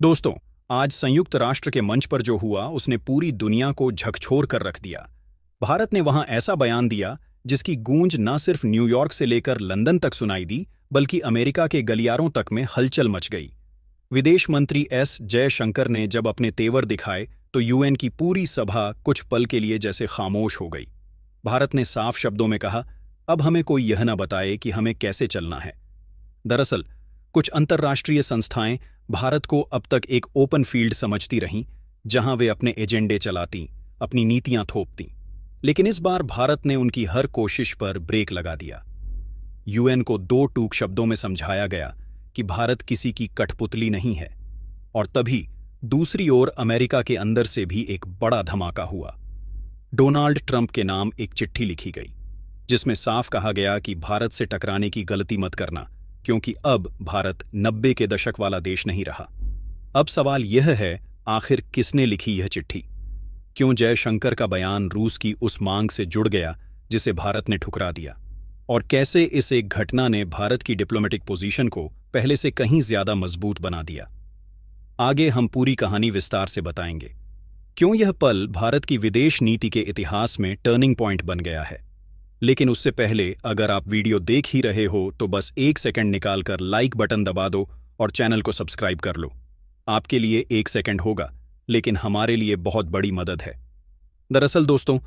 दोस्तों, आज संयुक्त राष्ट्र के मंच पर जो हुआ उसने पूरी दुनिया को झकझोर कर रख दिया। भारत ने वहां ऐसा बयान दिया जिसकी गूंज न सिर्फ न्यूयॉर्क से लेकर लंदन तक सुनाई दी, बल्कि अमेरिका के गलियारों तक में हलचल मच गई। विदेश मंत्री एस जयशंकर ने जब अपने तेवर दिखाए तो यूएन की पूरी सभा कुछ पल के लिए जैसे खामोश हो गई। भारत ने साफ शब्दों में कहा, अब हमें कोई यह न बताए कि हमें कैसे चलना है। दरअसल कुछ अंतर्राष्ट्रीय संस्थाएं भारत को अब तक एक ओपन फील्ड समझती रहीं, जहां वे अपने एजेंडे चलाती, अपनी नीतियां थोपती। लेकिन इस बार भारत ने उनकी हर कोशिश पर ब्रेक लगा दिया। यूएन को दो टूक शब्दों में समझाया गया कि भारत किसी की कठपुतली नहीं है। और तभी दूसरी ओर अमेरिका के अंदर से भी एक बड़ा धमाका हुआ। डोनाल्ड ट्रंप के नाम एक चिट्ठी लिखी गई, जिसमें साफ कहा गया कि भारत से टकराने की गलती मत करना, क्योंकि अब भारत 90 के दशक वाला देश नहीं रहा। अब सवाल यह है, आखिर किसने लिखी यह चिट्ठी? क्यों जयशंकर का बयान रूस की उस मांग से जुड़ गया जिसे भारत ने ठुकरा दिया? और कैसे इस एक घटना ने भारत की डिप्लोमेटिक पोजीशन को पहले से कहीं ज्यादा मजबूत बना दिया? आगे हम पूरी कहानी विस्तार से बताएंगे। क्यों यह पल भारत की विदेश नीति के इतिहास में टर्निंग पॉइंट बन गया है। लेकिन उससे पहले अगर आप वीडियो देख ही रहे हो तो बस 1 सेकंड निकालकर लाइक बटन दबा दो और चैनल को सब्सक्राइब कर लो। आपके लिए 1 सेकंड होगा, लेकिन हमारे लिए बहुत बड़ी मदद है। दरअसल दोस्तों,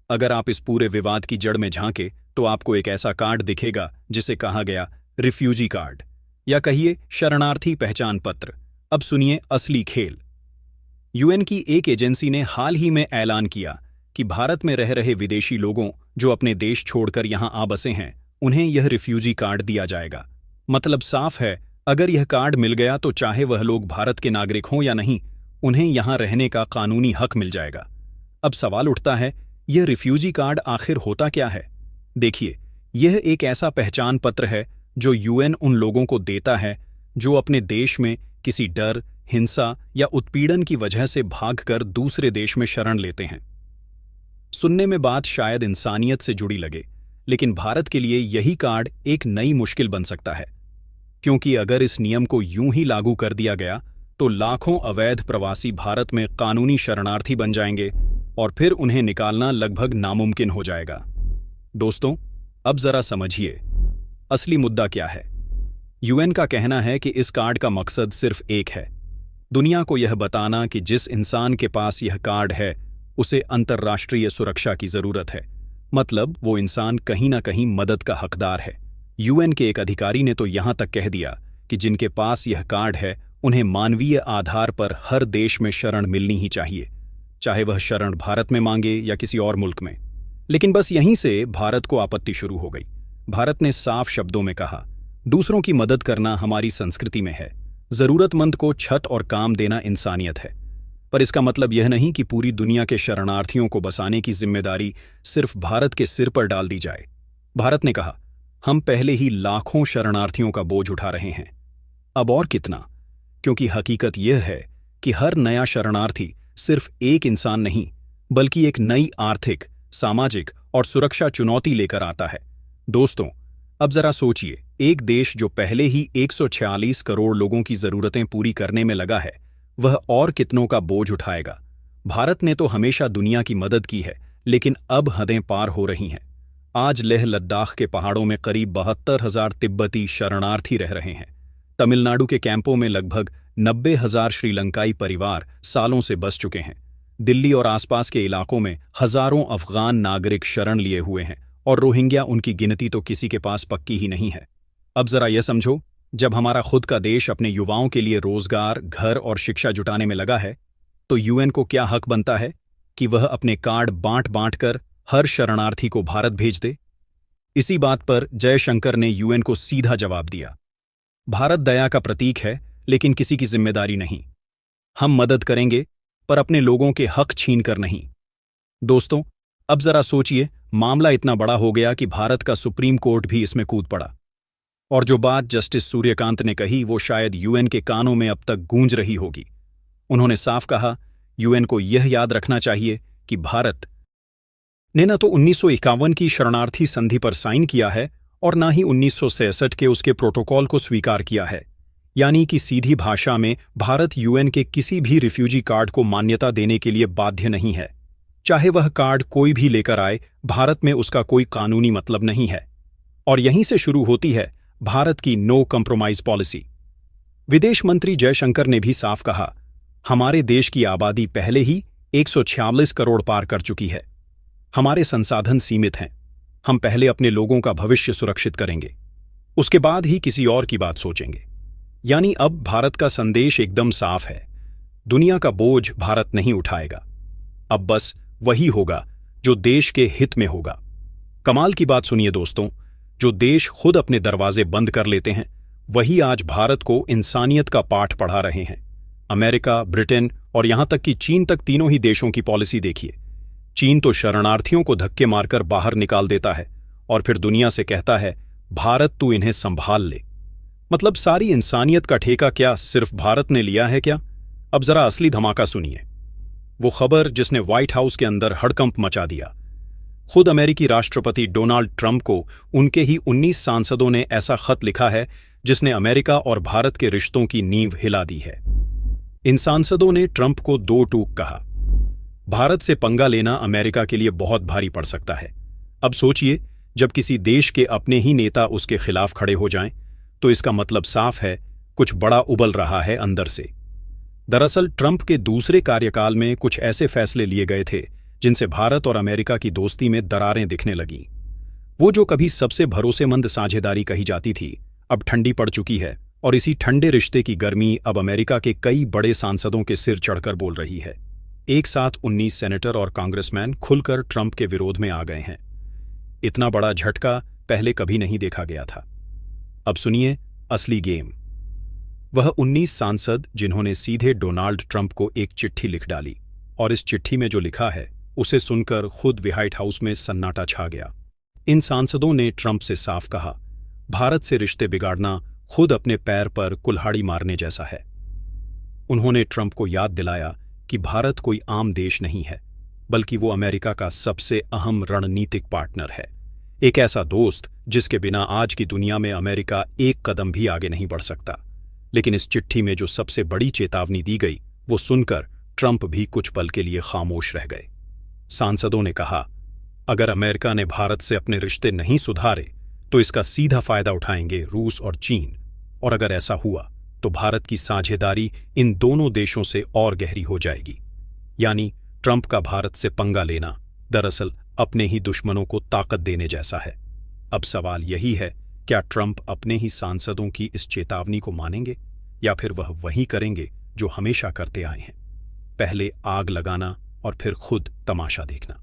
अगर आप इस पूरे विवाद की जड़ में झांके तो आपको एक ऐसा कार्ड दिखेगा जिसे कहा गया रिफ्यूजी कार्ड, या कहिए शरणार्थी पहचान पत्र। अब सुनिए असली खेल। यूएन की एक एजेंसी ने हाल ही में ऐलान किया कि भारत में रह रहे विदेशी लोगों जो अपने देश छोड़कर यहां आ बसे हैं, उन्हें यह रिफ्यूजी कार्ड दिया जाएगा। मतलब साफ है, अगर यह कार्ड मिल गया तो चाहे वह लोग भारत के नागरिक हों या नहीं, उन्हें यहां रहने का कानूनी हक मिल जाएगा। अब सवाल उठता है, यह रिफ्यूजी कार्ड आखिर होता क्या है? देखिए, यह एक ऐसा पहचान पत्र है जो यूएन उन लोगों को देता है जो अपने देश में किसी डर, हिंसा या उत्पीड़न की वजह से भागकर दूसरे देश में शरण लेते हैं। सुनने में बात शायद इंसानियत से जुड़ी लगे, लेकिन भारत के लिए यही कार्ड एक नई मुश्किल बन सकता है। क्योंकि अगर इस नियम को यूं ही लागू कर दिया गया तो लाखों अवैध प्रवासी भारत में कानूनी शरणार्थी बन जाएंगे और फिर उन्हें निकालना लगभग नामुमकिन हो जाएगा। दोस्तों, अब जरा समझिए, असली मुद्दा क्या है। यूएन का कहना है कि इस कार्ड का मकसद सिर्फ एक है, दुनिया को यह बताना कि जिस इंसान के पास यह कार्ड है उसे अंतर्राष्ट्रीय सुरक्षा की जरूरत है। मतलब वो इंसान कहीं ना कहीं मदद का हकदार है। यूएन के एक अधिकारी ने तो यहां तक कह दिया कि जिनके पास यह कार्ड है उन्हें मानवीय आधार पर हर देश में शरण मिलनी ही चाहिए, चाहे वह शरण भारत में मांगे या किसी और मुल्क में। लेकिन बस यहीं से भारत को आपत्ति शुरू हो गई। भारत ने साफ शब्दों में कहा, दूसरों की मदद करना हमारी संस्कृति में है, जरूरतमंद को छत और काम देना इंसानियत है। पर इसका मतलब यह नहीं कि पूरी दुनिया के शरणार्थियों को बसाने की जिम्मेदारी सिर्फ भारत के सिर पर डाल दी जाए। भारत ने कहा, हम पहले ही लाखों शरणार्थियों का बोझ उठा रहे हैं, अब और कितना? क्योंकि हकीकत यह है कि हर नया शरणार्थी सिर्फ एक इंसान नहीं, बल्कि एक नई आर्थिक, सामाजिक और सुरक्षा चुनौती लेकर आता है। दोस्तों, अब जरा सोचिए, एक देश जो पहले ही 146 करोड़ लोगों की जरूरतें पूरी करने में लगा है, वह और कितनों का बोझ उठाएगा। भारत ने तो हमेशा दुनिया की मदद की है, लेकिन अब हदें पार हो रही हैं। आज लेह लद्दाख के पहाड़ों में करीब 72,000 तिब्बती शरणार्थी रह रहे हैं। तमिलनाडु के कैंपों में लगभग 90,000 श्रीलंकाई परिवार सालों से बस चुके हैं। दिल्ली और आसपास के इलाकों में हजारों अफगान नागरिक शरण लिए हुए हैं, और रोहिंग्या उनकी गिनती तो किसी के पास पक्की ही नहीं है। अब जरा यह समझो, जब हमारा खुद का देश अपने युवाओं के लिए रोजगार, घर और शिक्षा जुटाने में लगा है, तो यूएन को क्या हक बनता है कि वह अपने कार्ड बांट बांट कर हर शरणार्थी को भारत भेज दे? इसी बात पर जयशंकर ने यूएन को सीधा जवाब दिया, भारत दया का प्रतीक है, लेकिन किसी की जिम्मेदारी नहीं। हम मदद करेंगे, पर अपने लोगों के हक छीन कर नहीं। दोस्तों, अब जरा सोचिए, मामला इतना बड़ा हो गया कि भारत का सुप्रीम कोर्ट भी इसमें कूद पड़ा। और जो बात जस्टिस सूर्यकांत ने कही वो शायद यूएन के कानों में अब तक गूंज रही होगी। उन्होंने साफ कहा, यूएन को यह याद रखना चाहिए कि भारत ने न तो 1951 की शरणार्थी संधि पर साइन किया है और न ही 1966 के उसके प्रोटोकॉल को स्वीकार किया है। यानी कि सीधी भाषा में भारत यूएन के किसी भी रिफ्यूजी कार्ड को मान्यता देने के लिए बाध्य नहीं है। चाहे वह कार्ड कोई भी लेकर आए, भारत में उसका कोई कानूनी मतलब नहीं है। और यहीं से शुरू होती है भारत की नो कंप्रोमाइज पॉलिसी। विदेश मंत्री जयशंकर ने भी साफ कहा, हमारे देश की आबादी पहले ही 146 करोड़ पार कर चुकी है। हमारे संसाधन सीमित हैं। हम पहले अपने लोगों का भविष्य सुरक्षित करेंगे, उसके बाद ही किसी और की बात सोचेंगे। यानी अब भारत का संदेश एकदम साफ है, दुनिया का बोझ भारत नहीं उठाएगा। अब बस वही होगा जो देश के हित में होगा। कमाल की बात सुनिए दोस्तों, जो देश खुद अपने दरवाजे बंद कर लेते हैं, वही आज भारत को इंसानियत का पाठ पढ़ा रहे हैं। अमेरिका, ब्रिटेन और यहां तक कि चीन तक, तीनों ही देशों की पॉलिसी देखिए। चीन तो शरणार्थियों को धक्के मारकर बाहर निकाल देता है और फिर दुनिया से कहता है, भारत तू इन्हें संभाल ले। मतलब सारी इंसानियत का ठेका क्या सिर्फ भारत ने लिया है क्या? अब जरा असली धमाका सुनिए। वो खबर जिसने व्हाइट हाउस के अंदर हड़कंप मचा दिया। खुद अमेरिकी राष्ट्रपति डोनाल्ड ट्रंप को उनके ही 19 सांसदों ने ऐसा खत लिखा है जिसने अमेरिका और भारत के रिश्तों की नींव हिला दी है। इन सांसदों ने ट्रंप को दो टूक कहा, भारत से पंगा लेना अमेरिका के लिए बहुत भारी पड़ सकता है। अब सोचिए, जब किसी देश के अपने ही नेता उसके खिलाफ खड़े हो जाएं, तो इसका मतलब साफ है, कुछ बड़ा उबल रहा है अंदर से। दरअसल ट्रंप के दूसरे कार्यकाल में कुछ ऐसे फैसले लिए गए थे जिनसे भारत और अमेरिका की दोस्ती में दरारें दिखने लगीं। वो जो कभी सबसे भरोसेमंद साझेदारी कही जाती थी, अब ठंडी पड़ चुकी है और इसी ठंडे रिश्ते की गर्मी अब अमेरिका के कई बड़े सांसदों के सिर चढ़कर बोल रही है। एक साथ 19 सेनेटर और कांग्रेसमैन खुलकर ट्रंप के विरोध में आ गए हैं। इतना बड़ा झटका पहले कभी नहीं देखा गया था। अब सुनिए असली गेम। वह 19 सांसद जिन्होंने सीधे डोनाल्ड ट्रंप को एक चिट्ठी लिख डाली, और इस चिट्ठी में जो लिखा है उसे सुनकर खुद व्हाइट हाउस में सन्नाटा छा गया। इन सांसदों ने ट्रंप से साफ कहा, भारत से रिश्ते बिगाड़ना खुद अपने पैर पर कुल्हाड़ी मारने जैसा है। उन्होंने ट्रंप को याद दिलाया कि भारत कोई आम देश नहीं है, बल्कि वो अमेरिका का सबसे अहम रणनीतिक पार्टनर है। एक ऐसा दोस्त जिसके बिना आज की दुनिया में अमेरिका एक कदम भी आगे नहीं बढ़ सकता। लेकिन इस चिट्ठी में जो सबसे बड़ी चेतावनी दी गई, वो सुनकर ट्रंप भी कुछ पल के लिए खामोश रह गए। सांसदों ने कहा, अगर अमेरिका ने भारत से अपने रिश्ते नहीं सुधारे तो इसका सीधा फायदा उठाएंगे रूस और चीन, और अगर ऐसा हुआ तो भारत की साझेदारी इन दोनों देशों से और गहरी हो जाएगी। यानी ट्रंप का भारत से पंगा लेना दरअसल अपने ही दुश्मनों को ताकत देने जैसा है। अब सवाल यही है, क्या ट्रंप अपने ही सांसदों की इस चेतावनी को मानेंगे, या फिर वह वही करेंगे जो हमेशा करते आए हैं, पहले आग लगाना और फिर खुद तमाशा देखना।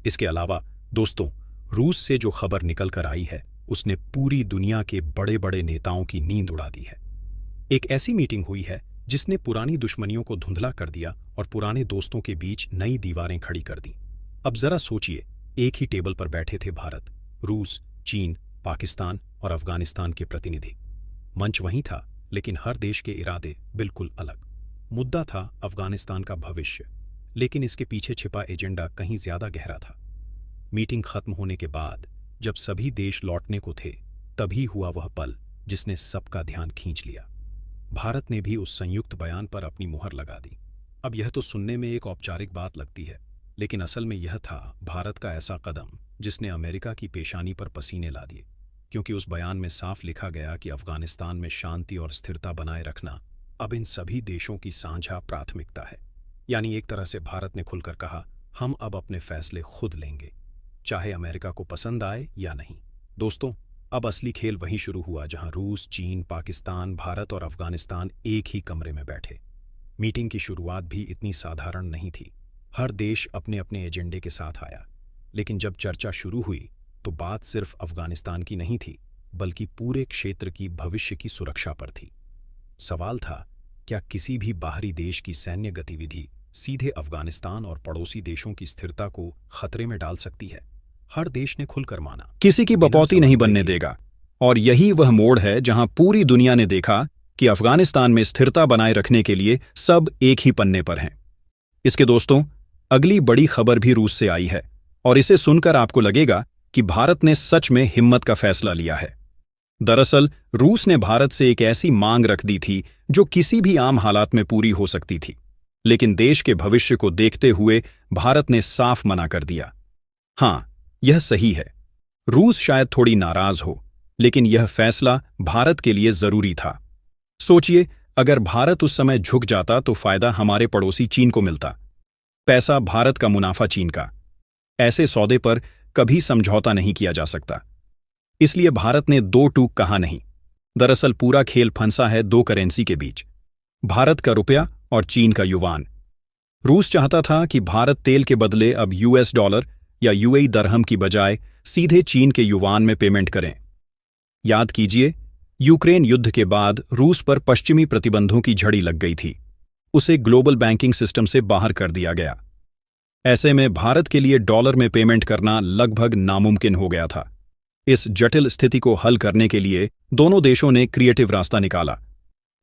इसके अलावा दोस्तों, रूस से जो खबर निकल कर आई है उसने पूरी दुनिया के बड़े बड़े नेताओं की नींद उड़ा दी है। एक ऐसी मीटिंग हुई है जिसने पुरानी दुश्मनियों को धुंधला कर दिया और पुराने दोस्तों के बीच नई दीवारें खड़ी कर दी। अब जरा सोचिए, एक ही टेबल पर बैठे थे भारत, रूस, चीन, पाकिस्तान और अफगानिस्तान के प्रतिनिधि। मंच वहीं था, लेकिन हर देश के इरादे बिल्कुल अलग। मुद्दा था अफगानिस्तान का भविष्य, लेकिन इसके पीछे छिपा एजेंडा कहीं ज्यादा गहरा था। मीटिंग खत्म होने के बाद जब सभी देश लौटने को थे, तभी हुआ वह पल जिसने सबका ध्यान खींच लिया। भारत ने भी उस संयुक्त बयान पर अपनी मुहर लगा दी। अब यह तो सुनने में एक औपचारिक बात लगती है, लेकिन असल में यह था भारत का ऐसा कदम जिसने अमेरिका की पेशानी पर पसीने ला दिए, क्योंकि उस बयान में साफ लिखा गया कि अफगानिस्तान में शांति और स्थिरता बनाए रखना अब इन सभी देशों की साझा प्राथमिकता है। यानी एक तरह से भारत ने खुलकर कहा, हम अब अपने फैसले खुद लेंगे, चाहे अमेरिका को पसंद आए या नहीं। दोस्तों, अब असली खेल वहीं शुरू हुआ जहां रूस, चीन, पाकिस्तान, भारत और अफगानिस्तान एक ही कमरे में बैठे। मीटिंग की शुरुआत भी इतनी साधारण नहीं थी। हर देश अपने अपने एजेंडे के साथ आया, लेकिन जब चर्चा शुरू हुई तो बात सिर्फ अफगानिस्तान की नहीं थी, बल्कि पूरे क्षेत्र की भविष्य की सुरक्षा पर थी। सवाल था, क्या किसी भी बाहरी देश की सैन्य गतिविधि सीधे अफगानिस्तान और पड़ोसी देशों की स्थिरता को खतरे में डाल सकती है? हर देश ने खुलकर माना, किसी की बपौती नहीं बनने देगा। और यही वह मोड़ है जहां पूरी दुनिया ने देखा कि अफगानिस्तान में स्थिरता बनाए रखने के लिए सब एक ही पन्ने पर हैं। इसके दोस्तों, अगली बड़ी खबर भी रूस से आई है, और इसे सुनकर आपको लगेगा कि भारत ने सच में हिम्मत का फैसला लिया है। दरअसल रूस ने भारत से एक ऐसी मांग रख दी थी जो किसी भी आम हालात में पूरी हो सकती थी, लेकिन देश के भविष्य को देखते हुए भारत ने साफ मना कर दिया। हाँ, यह सही है, रूस शायद थोड़ी नाराज हो, लेकिन यह फैसला भारत के लिए जरूरी था। सोचिए, अगर भारत उस समय झुक जाता तो फायदा हमारे पड़ोसी चीन को मिलता, पैसा भारत का, मुनाफा चीन का। ऐसे सौदे पर कभी समझौता नहीं किया जा सकता। इसलिए भारत ने दो टूक कहा नहीं। दरअसल पूरा खेल फंसा है दो करेंसी के बीच, भारत का रुपया और चीन का युवान। रूस चाहता था कि भारत तेल के बदले अब यूएस डॉलर या यूएई दरहम की बजाय सीधे चीन के युवान में पेमेंट करें। याद कीजिए, यूक्रेन युद्ध के बाद रूस पर पश्चिमी प्रतिबंधों की झड़ी लग गई थी, उसे ग्लोबल बैंकिंग सिस्टम से बाहर कर दिया गया। ऐसे में भारत के लिए डॉलर में पेमेंट करना लगभग नामुमकिन हो गया था। इस जटिल स्थिति को हल करने के लिए दोनों देशों ने क्रिएटिव रास्ता निकाला।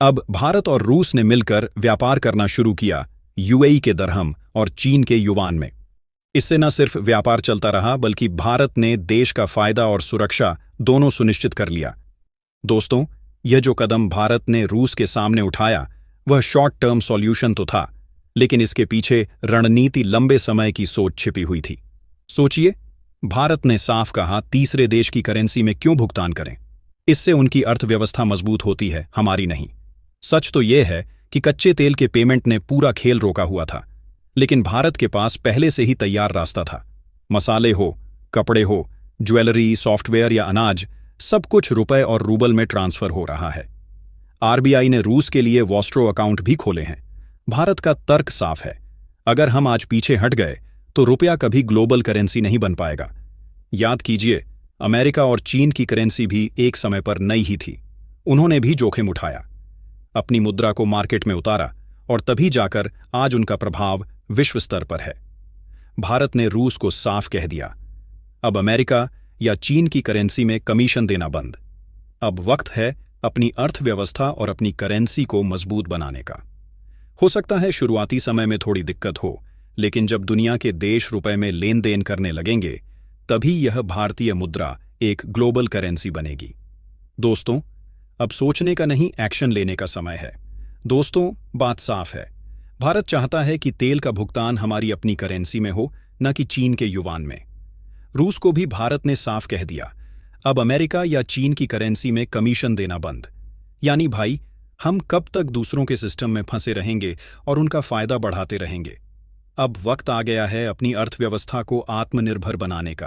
अब भारत और रूस ने मिलकर व्यापार करना शुरू किया, यूएई के दरहम और चीन के युवान में। इससे न सिर्फ व्यापार चलता रहा, बल्कि भारत ने देश का फायदा और सुरक्षा दोनों सुनिश्चित कर लिया। दोस्तों, यह जो कदम भारत ने रूस के सामने उठाया वह शॉर्ट टर्म सॉल्यूशन तो था, लेकिन इसके पीछे रणनीति लंबे समय की सोच छिपी हुई थी। सोचिए, भारत ने साफ कहा तीसरे देश की करेंसी में क्यों भुगतान करें, इससे उनकी अर्थव्यवस्था मजबूत होती है, हमारी नहीं। सच तो यह है कि कच्चे तेल के पेमेंट ने पूरा खेल रोका हुआ था, लेकिन भारत के पास पहले से ही तैयार रास्ता था। मसाले हो, कपड़े हो, ज्वेलरी, सॉफ्टवेयर या अनाज, सब कुछ रुपए और रूबल में ट्रांसफर हो रहा है। आरबीआई ने रूस के लिए वॉस्ट्रो अकाउंट भी खोले हैं। भारत का तर्क साफ है, अगर हम आज पीछे हट गए तो रुपया कभी ग्लोबल करेंसी नहीं बन पाएगा। याद कीजिए, अमेरिका और चीन की करेंसी भी एक समय पर नई ही थी, उन्होंने भी जोखिम उठाया, अपनी मुद्रा को मार्केट में उतारा, और तभी जाकर आज उनका प्रभाव विश्व स्तर पर है। भारत ने रूस को साफ कह दिया, अब अमेरिका या चीन की करेंसी में कमीशन देना बंद। अब वक्त है अपनी अर्थव्यवस्था और अपनी करेंसी को मजबूत बनाने का। हो सकता है शुरुआती समय में थोड़ी दिक्कत हो, लेकिन जब दुनिया के देश रुपए में लेन देन करने लगेंगे, तभी यह भारतीय मुद्रा एक ग्लोबल करेंसी बनेगी। दोस्तों, अब सोचने का नहीं, एक्शन लेने का समय है। दोस्तों, बात साफ है, भारत चाहता है कि तेल का भुगतान हमारी अपनी करेंसी में हो, न कि चीन के युवान में। रूस को भी भारत ने साफ कह दिया, अब अमेरिका या चीन की करेंसी में कमीशन देना बंद। यानी भाई, हम कब तक दूसरों के सिस्टम में फंसे रहेंगे और उनका फायदा बढ़ाते रहेंगे। अब वक्त आ गया है अपनी अर्थव्यवस्था को आत्मनिर्भर बनाने का,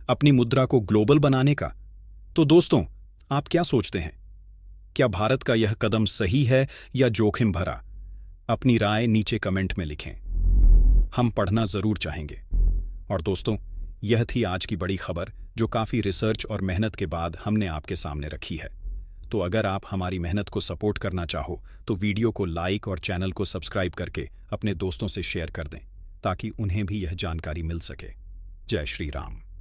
अपनी मुद्रा को ग्लोबल बनाने का। तो दोस्तों, आप क्या सोचते हैं? क्या भारत का यह कदम सही है या जोखिम भरा? अपनी राय नीचे कमेंट में लिखें, हम पढ़ना जरूर चाहेंगे। और दोस्तों, यह थी आज की बड़ी खबर जो काफ़ी रिसर्च और मेहनत के बाद हमने आपके सामने रखी है। तो अगर आप हमारी मेहनत को सपोर्ट करना चाहो तो वीडियो को लाइक और चैनल को सब्सक्राइब करके अपने दोस्तों से शेयर कर दें, ताकि उन्हें भी यह जानकारी मिल सके। जय श्री राम।